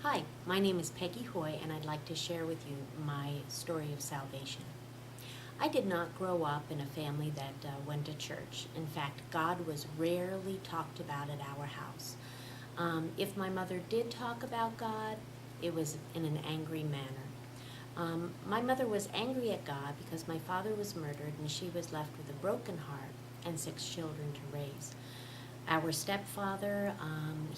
Hi, my name is Peggy Hoy, and I'd like to share with you my story of salvation. I did not grow up in a family that went to church. In fact, God was rarely talked about at our house. If my mother did talk about God, it was in an angry manner. My mother was angry at God because my father was murdered and she was left with a broken heart and 6 children to raise. Our stepfather,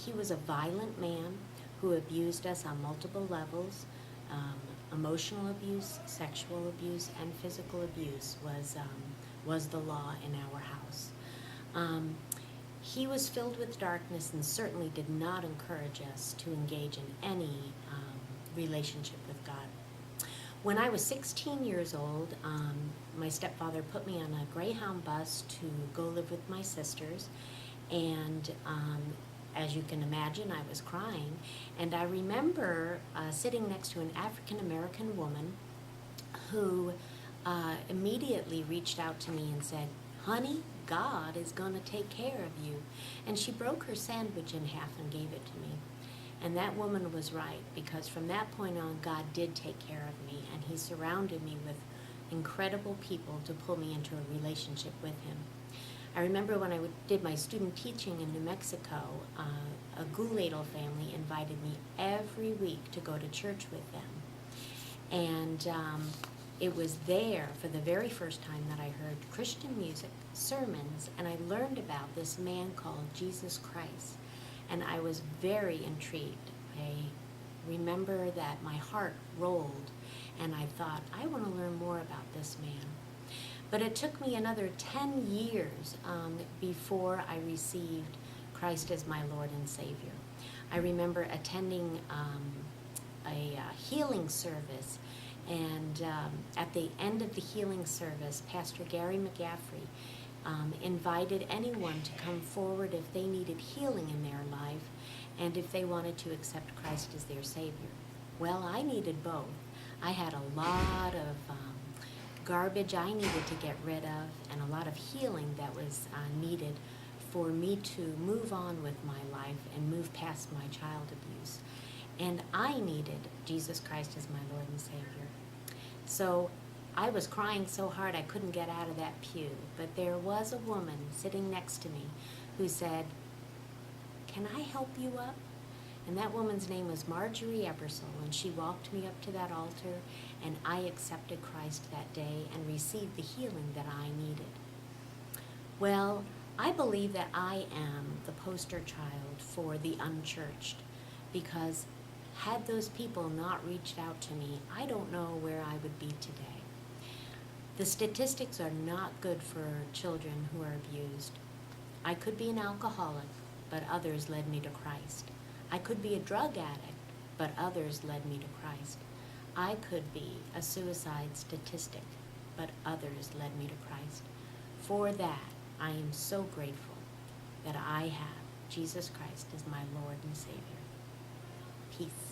he was a violent man who abused us on multiple levels. Um, Emotional abuse, sexual abuse, and physical abuse was the law in our house. Um, he was filled with darkness and certainly did not encourage us to engage in any relationship with God. When I was 16 years old, my stepfather put me on a Greyhound bus to go live with my sisters, and as you can imagine, I was crying. And I remember sitting next to an African American woman who immediately reached out to me and said, "Honey, God is going to take care of you." And she broke her sandwich in half and gave it to me. And that woman was right, because from that point on, God did take care of me, and He surrounded me with incredible people to pull me into a relationship with Him. I remember when I did my student teaching in New Mexico, a Gouladal family invited me every week to go to church with them. And it was there for the very first time that I heard Christian music, sermons, and I learned about this man called Jesus Christ. And I was very intrigued. I remember that my heart rolled, and I thought, I want to learn more about this man. But it took me another 10 years before I received Christ as my Lord and Savior. I remember attending a healing service, and at the end of the healing service, Pastor Gary McGaffrey invited anyone to come forward if they needed healing in their life and if they wanted to accept Christ as their Savior. Well, I needed both. I had a lot of garbage I needed to get rid of, and a lot of healing that was needed for me to move on with my life and move past my child abuse. And I needed Jesus Christ as my Lord and Savior. So I was crying so hard I couldn't get out of that pew, but there was a woman sitting next to me who said, "Can I help you up?" And that woman's name was Marjorie Ebersole, and she walked me up to that altar, and I accepted Christ that day and received the healing that I needed. Well, I believe that I am the poster child for the unchurched, because had those people not reached out to me, I don't know where I would be today. The statistics are not good for children who are abused. I could be an alcoholic, but others led me to Christ. I could be a drug addict, but others led me to Christ. I could be a suicide statistic, but others led me to Christ. For that, I am so grateful that I have Jesus Christ as my Lord and Savior. Peace.